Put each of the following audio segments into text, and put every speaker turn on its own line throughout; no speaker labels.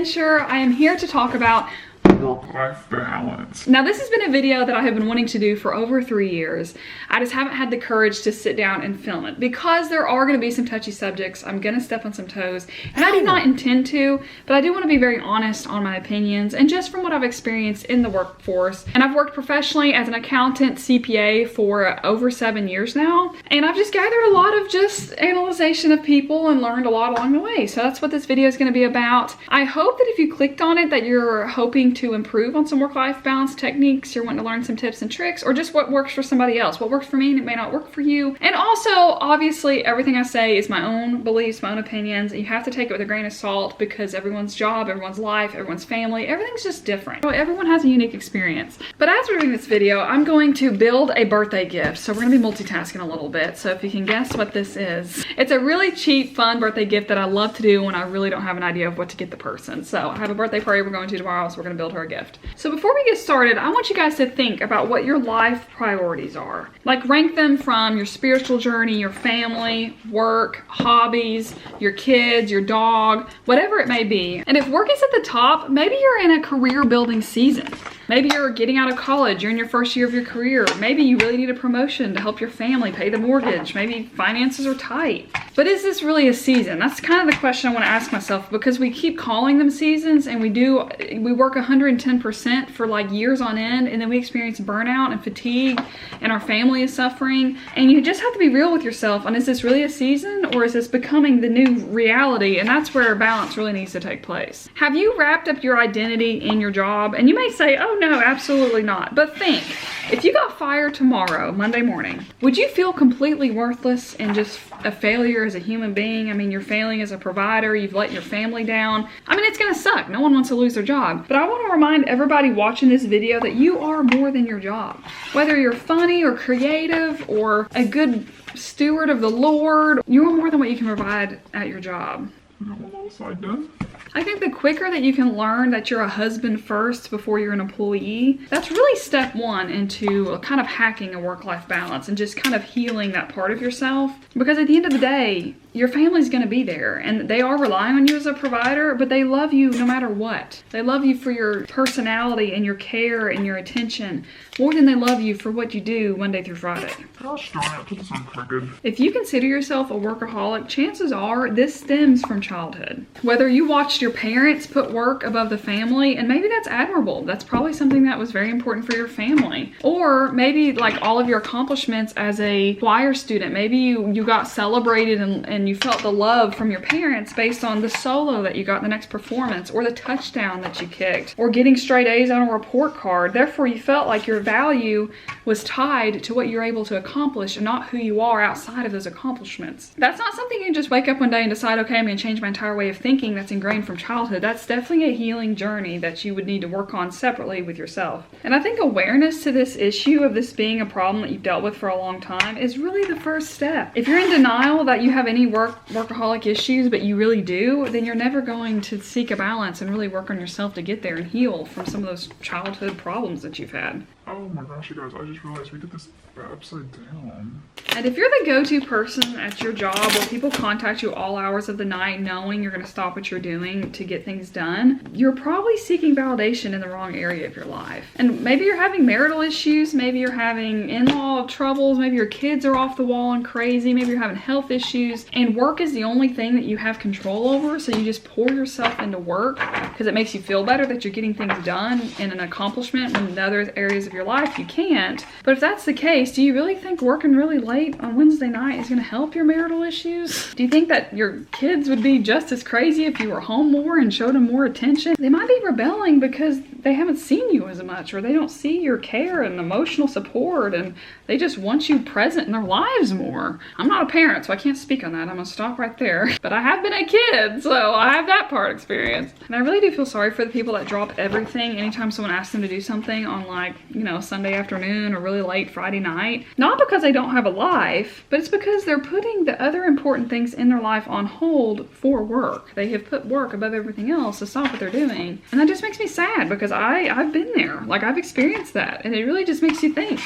Audventure. I am here to talk about work-life balance. Now, this has been a video that I have been wanting to do for over 3 years. I just haven't had the courage to sit down and film it because there are going to be some touchy subjects. I'm going to step on some toes, and I do not intend to, but I do want to be very honest on my opinions and just from what I've experienced in the workforce. And I've worked professionally as an accountant CPA for over 7 years now, and I've just gathered a lot of just analyzation of people and learned a lot along the way. So that's what this video is going to be about. I hope that if you clicked on it that you're hoping to improve on some work-life balance techniques, you're wanting to learn some tips and tricks, or just what works for somebody else. What works for me and it may not work for you. And also, obviously, everything I say is my own beliefs, my own opinions. You have to take it with a grain of salt because everyone's job, everyone's life, everyone's family, everything's just different. So everyone has a unique experience. But as we're doing this video, I'm going to build a birthday gift. So we're gonna be multitasking a little bit. So if you can guess what this is, it's a really cheap, fun birthday gift that I love to do when I really don't have an idea of what to get the person. So I have a birthday party we're going to tomorrow, so we're gonna build her a gift. So before we get started, I want you guys to think about what your life priorities are. Like, rank them from your spiritual journey, your family, work, hobbies, your kids, your dog, whatever it may be. And if work is at the top, maybe you're in a career building season. Maybe you're getting out of college, you're in your first year of your career. Maybe you really need a promotion to help your family pay the mortgage. Maybe finances are tight. But is this really a season? That's kind of the question I want to ask myself, because we keep calling them seasons and we work 110% for like years on end, and then we experience burnout and fatigue and our family is suffering. And you just have to be real with yourself on, is this really a season or is this becoming the new reality? And that's where balance really needs to take place. Have you wrapped up your identity in your job? And you may say, oh no, absolutely not. But think, if you got fired tomorrow, Monday morning, would you feel completely worthless and just a failure as a human being? I mean, you're failing as a provider, you've let your family down. I mean, it's gonna suck. No one wants to lose their job. But I want to remind everybody watching this video that you are more than your job. Whether you're funny or creative or a good steward of the Lord, you are more than what you can provide at your job.
What else I done?
I think the quicker that you can learn that you're a husband first before you're an employee, that's really step one into kind of hacking a work-life balance and just kind of healing that part of yourself. Because at the end of the day, your family's gonna be there and they are relying on you as a provider, but they love you no matter what. They love you for your personality and your care and your attention more than they love you for what you do Monday through Friday.
Gosh darn it, put this on crooked.
If you consider yourself a workaholic, chances are this stems from childhood. Whether you watched your parents put work above the family, and maybe that's admirable. That's probably something that was very important for your family. Or maybe like all of your accomplishments as a choir student, maybe you got celebrated and you felt the love from your parents based on the solo that you got in the next performance, or the touchdown that you kicked, or getting straight A's on a report card. Therefore, you felt like your value was tied to what you're able to accomplish and not who you are outside of those accomplishments. That's not something you can just wake up one day and decide, okay, I'm going to change my entire way of thinking that's ingrained from childhood. That's definitely a healing journey that you would need to work on separately with yourself. And I think awareness to this issue of this being a problem that you've dealt with for a long time is really the first step. If you're in denial that you have any workaholic issues, but you really do, then you're never going to seek a balance and really work on yourself to get there and heal from some of those childhood problems that you've had.
Oh my gosh, you guys, I just realized we did this upside down.
And if you're the go-to person at your job where people contact you all hours of the night knowing you're going to stop what you're doing to get things done, you're probably seeking validation in the wrong area of your life. And maybe you're having marital issues, maybe you're having in-law troubles, maybe your kids are off the wall and crazy, maybe you're having health issues, and work is the only thing that you have control over, so you just pour yourself into work because it makes you feel better that you're getting things done in an accomplishment when in other areas of your life you can't. But if that's the case, do you really think working really late on Wednesday night is going to help your marital issues? Do you think that your kids would be just as crazy if you were home more and showed them more attention? They might be rebelling because they haven't seen you as much, or they don't see your care and emotional support, and they just want you present in their lives more. I'm not a parent, so I can't speak on that. I'm gonna stop right there. But I have been a kid, so I have that part experience. And I really do feel sorry for the people that drop everything anytime someone asks them to do something on, like, you know, Sunday afternoon or really late Friday night. Not because they don't have a life, but it's because they're putting the other important things in their life on hold for work. They have put work above everything else to stop what they're doing. And that just makes me sad because I've been there. Like, I've experienced that, and it really just makes you think.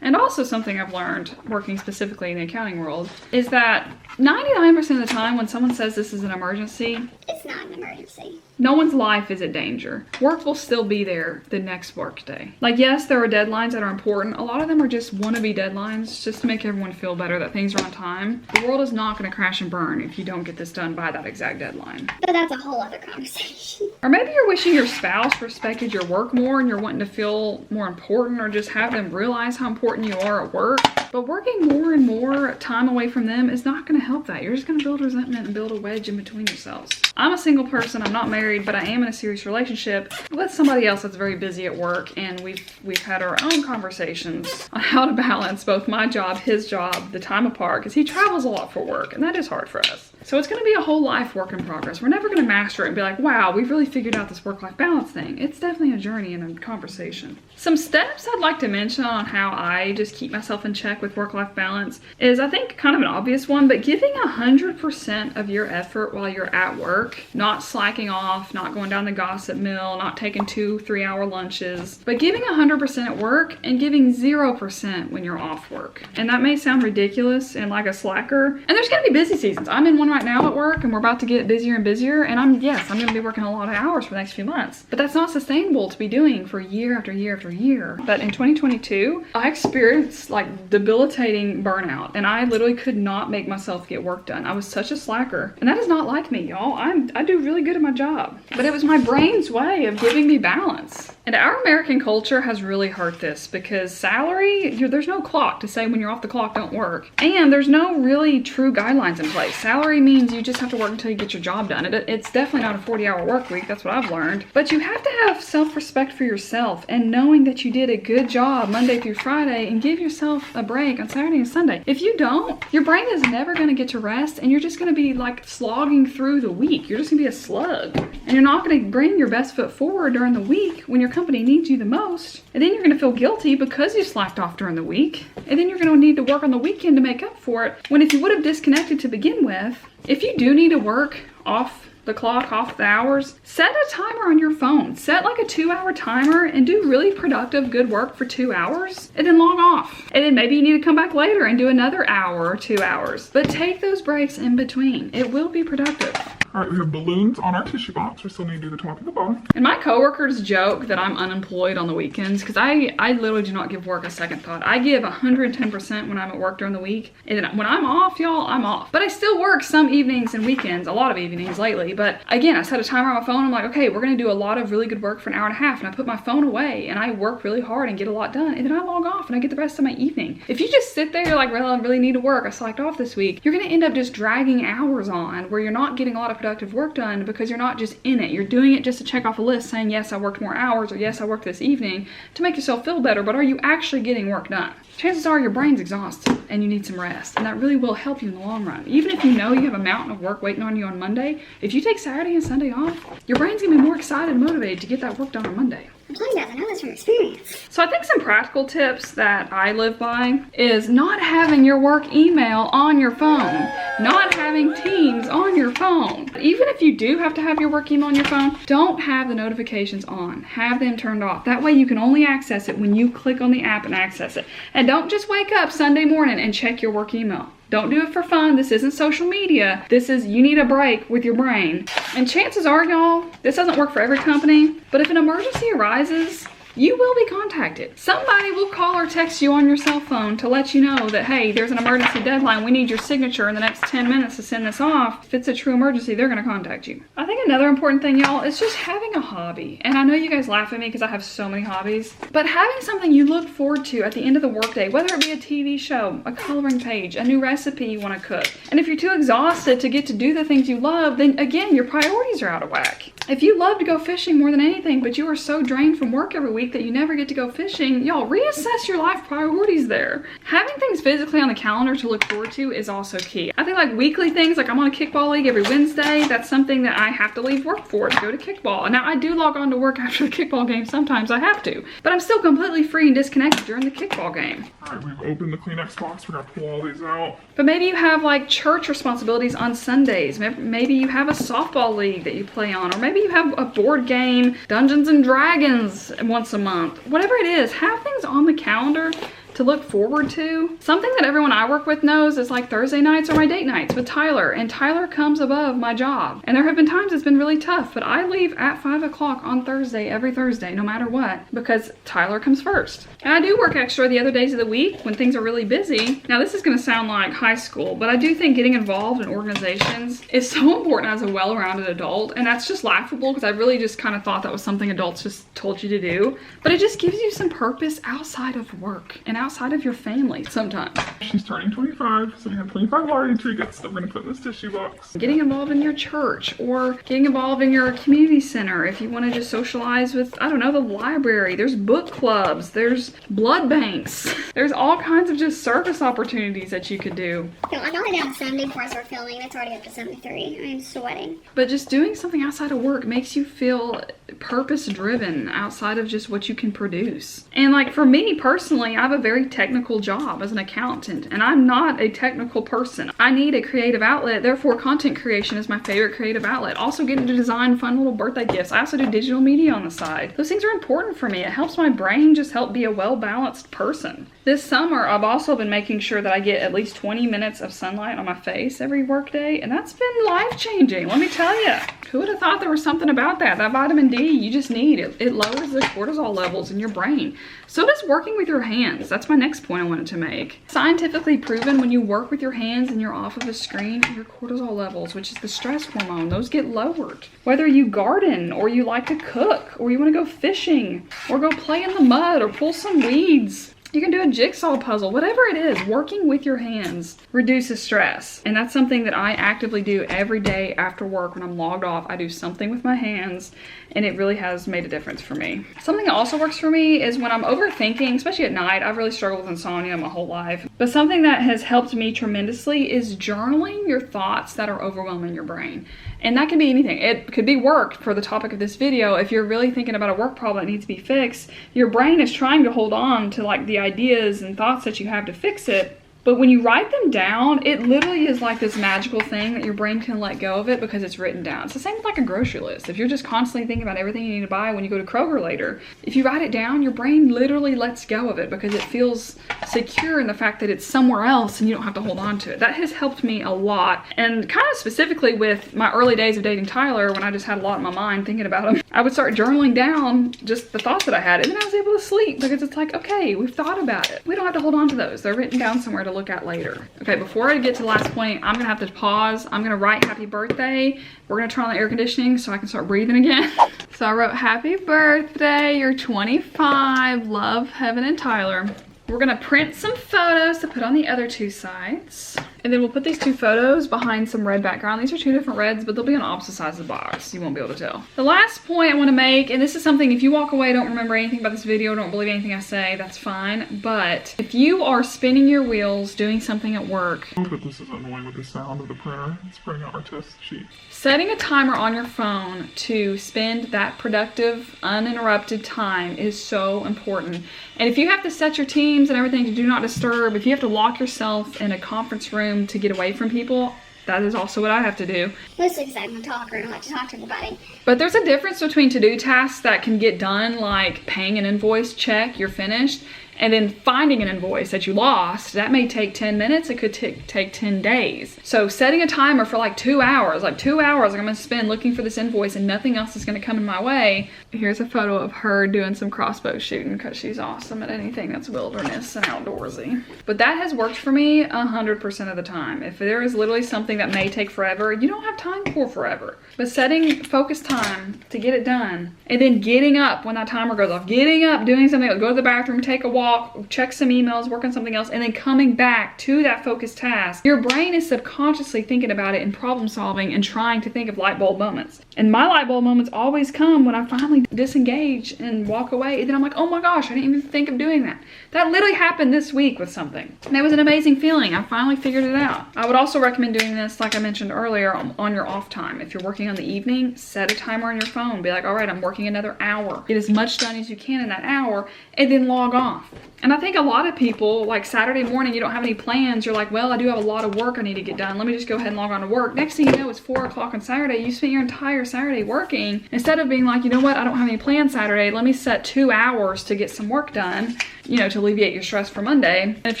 And also something I've learned working specifically in the accounting world is that 99% of the time when someone says this is an emergency,
it's not an emergency.
No one's life is in danger. Work will still be there the next work day. Like, yes, there are deadlines that are important. A lot of them are just wannabe deadlines just to make everyone feel better that things are on time. The world is not going to crash and burn if you don't get this done by that exact deadline.
But that's a whole other conversation.
Or maybe you're wishing your spouse respected your work more and you're wanting to feel more important, or just have them realize how important you are at work. But working more and more time away from them is not going to help that. You're just going to build resentment and build a wedge in between yourselves. I'm a single person. I'm not married, but I am in a serious relationship with somebody else that's very busy at work, and we've had our own conversations on how to balance both my job, his job, the time apart, because he travels a lot for work, and that is hard for us. So it's going to be a whole life work in progress. We're never going to master it and be like, wow, we've really figured out this work-life balance thing. It's definitely a journey and a conversation. Some steps I'd like to mention on how I just keep myself in check with work-life balance is, I think, kind of an obvious one, but giving 100% of your effort while you're at work, not slacking off, not going down the gossip mill, not taking 2-3 hour lunches, but giving 100% at work and giving 0% when you're off work. And that may sound ridiculous and like a slacker. And there's going to be busy seasons. I'm in one right now at work, and we're about to get busier and busier, and I'm going to be working a lot of hours for the next few months. But that's not sustainable to be doing for year after year after year. But in 2022, I experienced like debilitating burnout, and I literally could not make myself get work done. I was such a slacker, and that is not like me, y'all. I do really good at my job, but it was my brain's way of giving me balance. And our American culture has really hurt this, because salary, there's no clock to say when you're off the clock, don't work. And there's no really true guidelines in place. Salary means you just have to work until you get your job done. It's definitely not a 40-hour work week. That's what I've learned. But you have to have self-respect for yourself, and knowing that you did a good job Monday through Friday, and give yourself a break on Saturday and Sunday. If you don't, your brain is never going to get to rest, and you're just going to be like slogging through the week. You're just going to be a slug, and you're not going to bring your best foot forward during the week when your company needs you the most. And then you're going to feel guilty because you slacked off during the week, and then you're going to need to work on the weekend to make up for it, when if you would have disconnected to begin with. If you do need to work off the clock, off the hours, set a timer on your phone. Set like a 2-hour timer and do really productive, good work for 2 hours, and then log off. And then maybe you need to come back later and do another hour or 2 hours. But take those breaks in between. It will be productive.
All right, we have balloons on our tissue box. We still need to do the top and the bottom.
And my coworkers joke that I'm unemployed on the weekends, because I literally do not give work a second thought. I give 110% when I'm at work during the week. And then when I'm off, y'all, I'm off. But I still work some evenings and weekends, a lot of evenings lately. But again, I set a timer on my phone. I'm like, okay, we're going to do a lot of really good work for an hour and a half. And I put my phone away and I work really hard and get a lot done. And then I log off and I get the rest of my evening. If you just sit there, you're like, well, I really need to work. I slacked off this week. You're going to end up just dragging hours on where you're not getting a lot of productive work done, because you're not just in it. You're doing it just to check off a list saying, yes, I worked more hours, or yes, I worked this evening, to make yourself feel better. But are you actually getting work done? Chances are your brain's exhausted and you need some rest, and that really will help you in the long run. Even if you know you have a mountain of work waiting on you on Monday, if you take Saturday and Sunday off, your brain's gonna be more excited and motivated to get that work done on Monday.
I'm telling you guys, I know this from experience.
So I think some practical tips that I live by is not having your work email on your phone, not having Teams on your phone. Even if you do have to have your work email on your phone, don't have the notifications on. Have them turned off. That way you can only access it when you click on the app and access it. And don't just wake up Sunday morning and check your work email. Don't do it for fun. This isn't social media. This is, you need a break with your brain. And chances are, y'all, this doesn't work for every company, but if an emergency arises, you will be contacted. Somebody will call or text you on your cell phone to let you know that, hey, there's an emergency deadline. We need your signature in the next 10 minutes to send this off. If it's a true emergency, they're gonna contact you. I think another important thing, y'all, is just having a hobby. And I know you guys laugh at me because I have so many hobbies, but having something you look forward to at the end of the workday, whether it be a TV show, a coloring page, a new recipe you wanna cook. And if you're too exhausted to get to do the things you love, then again, your priorities are out of whack. If you love to go fishing more than anything, but you are so drained from work every week that you never get to go fishing, y'all, reassess your life priorities there. Having things physically on the calendar to look forward to is also key. I think like weekly things, like I'm on a kickball league every Wednesday, that's something that I have to leave work for to go to kickball. And now I do log on to work after the kickball game, sometimes I have to, but I'm still completely free and disconnected during the kickball game.
All right, we've opened the Kleenex box. We're gonna pull all these out.
But maybe you have like church responsibilities on Sundays. Maybe you have a softball league that you play on, or maybe you have a board game, Dungeons and Dragons once a month. Whatever it is, have things on the calendar to look forward to. Something that everyone I work with knows is like Thursday nights are my date nights with Tyler, and Tyler comes above my job. And there have been times it's been really tough, but I leave at 5 o'clock on Thursday, every Thursday, no matter what, because Tyler comes first. And I do work extra the other days of the week when things are really busy. Now this is gonna sound like high school, but I do think getting involved in organizations is so important as a well-rounded adult, and that's just laughable because I really just kind of thought that was something adults just told you to do. But it just gives you some purpose outside of work and outside of your family sometimes.
She's turning 25, so we have 25 lottery tickets that we're gonna put in this tissue box.
Getting involved in your church or getting involved in your community center if you want to just socialize with, I don't know, the library. There's book clubs, there's blood banks. There's all kinds of just service opportunities that you could do.
I'm only down to 70 before I start filming. It's already up to 73. I'm sweating.
But just doing something outside of work makes you feel purpose driven outside of just what you can produce. And like for me personally, I have a very technical job as an accountant, and I'm not a technical person. I need a creative outlet, therefore content creation is my favorite creative outlet. Also getting to design fun little birthday gifts. I also do digital media on the side. Those things are important for me. It helps my brain just help be a well-balanced person. This summer, I've also been making sure that I get at least 20 minutes of sunlight on my face every workday, and that's been life-changing, let me tell you. Who would have thought there was something about that? That vitamin D you just need. It lowers the cortisol levels in your brain. So does working with your hands. That's my next point I wanted to make. Scientifically proven, when you work with your hands and you're off of a screen, your cortisol levels, which is the stress hormone, those get lowered. Whether you garden or you like to cook or you want to go fishing or go play in the mud or pull some weeds, you can do a jigsaw puzzle, whatever it is, working with your hands reduces stress. And that's something that I actively do every day after work. When I'm logged off, I do something with my hands, and it really has made a difference for me. Something that also works for me is when I'm overthinking, especially at night. I've really struggled with insomnia my whole life. But something that has helped me tremendously is journaling your thoughts that are overwhelming your brain. And that can be anything. It could be work for the topic of this video. If you're really thinking about a work problem that needs to be fixed, your brain is trying to hold on to like the ideas and thoughts that you have to fix it. But when you write them down, it literally is like this magical thing that your brain can let go of it because it's written down. It's the same with like a grocery list. If you're just constantly thinking about everything you need to buy when you go to Kroger later, if you write it down, your brain literally lets go of it because it feels secure in the fact that it's somewhere else and you don't have to hold on to it. That has helped me a lot. And kind of specifically with my early days of dating Tyler, when I just had a lot in my mind thinking about him, I would start journaling down just the thoughts that I had, and then I was able to sleep because it's like, okay, we've thought about it. We don't have to hold on to those. They're written down somewhere to look at later. Okay, before I get to the last point, I'm gonna have to pause. I'm gonna write happy birthday. We're gonna turn on the air conditioning so I can start breathing again. So I wrote happy birthday, you're 25, love, Heaven, and Tyler. We're gonna print some photos to put on the other two sides. And then we'll put these two photos behind some red background. These are two different reds, but they'll be on opposite sides of the box. You won't be able to tell. The last point I want to make, and this is something, if you walk away, don't remember anything about this video, don't believe anything I say, that's fine. But if you are spinning your wheels doing something at work,
But this is annoying with the sound of the printer. It's printing out our test sheet.
setting a timer on your phone to spend that productive, uninterrupted time is so important. And if you have to set your teams and everything to do not disturb, if you have to lock yourself in a conference room to get away from people, that is also what I have to do.
Mostly because I'm a talker and I like to talk to everybody.
But there's a difference between to-do tasks that can get done, like paying an invoice, check, you're finished, and then finding an invoice that you lost. That may take 10 minutes, it could take 10 days. So setting a timer for like 2 hours, like 2 hours I'm gonna spend looking for this invoice and nothing else is gonna come in my way. Here's a photo of her doing some crossbow shooting because she's awesome at anything that's wilderness and outdoorsy. But that has worked for me 100% of the time. If there is literally something that may take forever, you don't have time for forever. But setting focused time to get it done, and then getting up when that timer goes off, getting up, doing something, go to the bathroom, take a walk, check some emails, work on something else, and then coming back to that focused task, your brain is subconsciously thinking about it and problem solving and trying to think of light bulb moments. And my light bulb moments always come when I finally disengage and walk away, and then I'm like, oh my gosh, I didn't even think of doing that. That literally happened this week with something. And it was an amazing feeling. I finally figured it out. I would also recommend doing this, like I mentioned earlier, on your off time. If you're working on the evening, set a timer on your phone. Be like, all right, I'm working another hour. Get as much done as you can in that hour, and then log off. And I think a lot of people, like Saturday morning, you don't have any plans. You're like, well, I do have a lot of work I need to get done. Let me just go ahead and log on to work. Next thing you know, it's 4 o'clock on Saturday. You spent your entire Saturday working. Instead of being like, you know what, I don't have any plans Saturday. Let me set 2 hours to get some work done, you know, to alleviate your stress for Monday. And if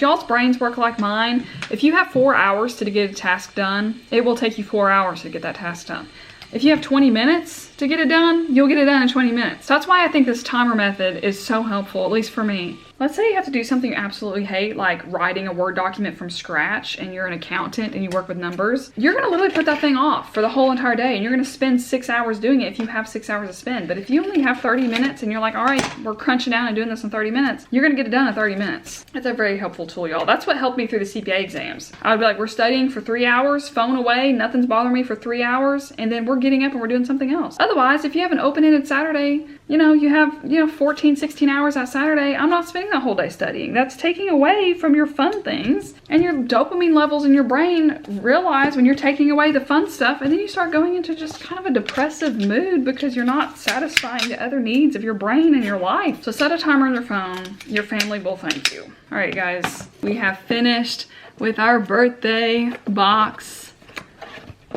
y'all's brains work like mine, if you have 4 hours to get a task done, it will take you 4 hours to get that task done. If you have 20 minutes to get it done, you'll get it done in 20 minutes. So that's why I think this timer method is so helpful, at least for me. Let's say you have to do something you absolutely hate, like writing a Word document from scratch, and you're an accountant and you work with numbers. You're gonna literally put that thing off for the whole entire day, and you're gonna spend 6 hours doing it if you have 6 hours to spend. But if you only have 30 minutes and you're like, all right, we're crunching down and doing this in 30 minutes, you're gonna get it done in 30 minutes. It's a very helpful tool, y'all. That's what helped me through the CPA exams. I would be like, we're studying for 3 hours, phone away, nothing's bothering me for 3 hours, and then we're getting up and we're doing something else. Otherwise, if you have an open-ended Saturday, you know, you have 14, 16 hours that Saturday, I'm not spending that whole day studying. That's taking away from your fun things, and your dopamine levels in your brain realize when you're taking away the fun stuff, and then you start going into just kind of a depressive mood because you're not satisfying the other needs of your brain and your life. So set a timer on your phone. Your family will thank you. All right, guys, we have finished with our birthday box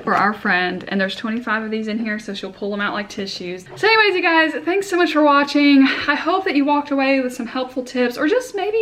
for our friend, and there's 25 of these in here, so she'll pull them out like tissues. So anyways, you guys, thanks so much for watching. I hope that you walked away with some helpful tips, or just maybe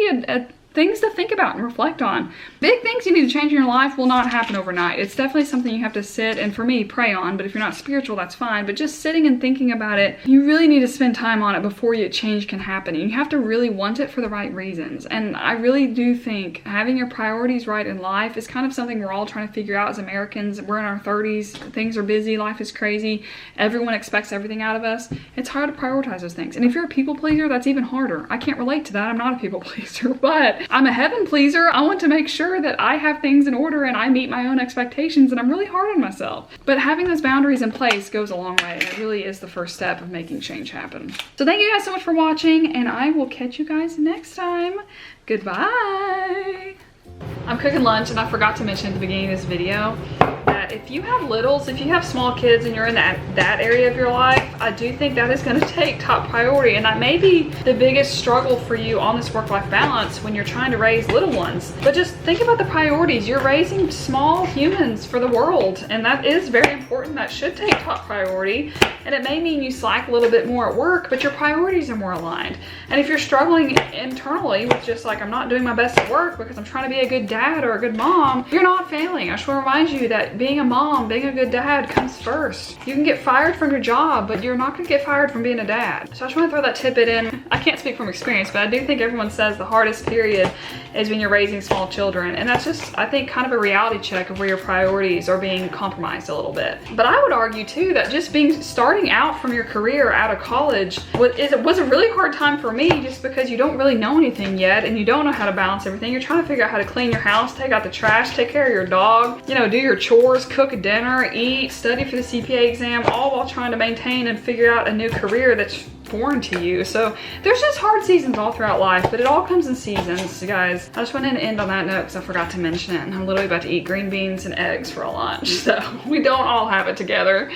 things to think about and reflect on. Big things you need to change in your life will not happen overnight. It's definitely something you have to sit and, for me, pray on. But if you're not spiritual, that's fine. But just sitting and thinking about it, you really need to spend time on it before change can happen. And you have to really want it for the right reasons. And I really do think having your priorities right in life is kind of something we're all trying to figure out as Americans. We're in our 30s. Things are busy. Life is crazy. Everyone expects everything out of us. It's hard to prioritize those things. And if you're a people pleaser, that's even harder. I can't relate to that. I'm not a people pleaser, but I'm a heaven pleaser. I want to make sure that I have things in order and I meet my own expectations, and I'm really hard on myself. But having those boundaries in place goes a long way, and it really is the first step of making change happen. So thank you guys so much for watching, and I will catch you guys next time. Goodbye. I'm cooking lunch, and I forgot to mention at the beginning of this video that if you have littles, if you have small kids and you're in that area of your life, I do think that is going to take top priority, and that may be the biggest struggle for you on this work-life balance when you're trying to raise little ones. But just think about the priorities. You're raising small humans for the world, and that is very important. That should take top priority, and it may mean you slack a little bit more at work, but your priorities are more aligned. And if you're struggling internally with just like, I'm not doing my best at work because I'm trying to be a good dad or a good mom, you're not failing. I just want to remind you that being a mom, being a good dad comes first. You can get fired from your job, but you're not going to get fired from being a dad. So I just want to throw that tidbit in. I can't speak from experience, but I do think everyone says the hardest period is when you're raising small children. And that's just, I think, kind of a reality check of where your priorities are being compromised a little bit. But I would argue too that just starting out from your career out of college was a really hard time for me, just because you don't really know anything yet and you don't know how to balance everything. You're trying to figure out how to clean your house, take out the trash, take care of your dog, you know, do your chores, cook a dinner, eat, study for the CPA exam, all while trying to maintain and figure out a new career that's foreign to you. So there's just hard seasons all throughout life, but it all comes in seasons, guys. I just wanted to end on that note because I forgot to mention it. I'm literally about to eat green beans and eggs for a lunch, so we don't all have it together.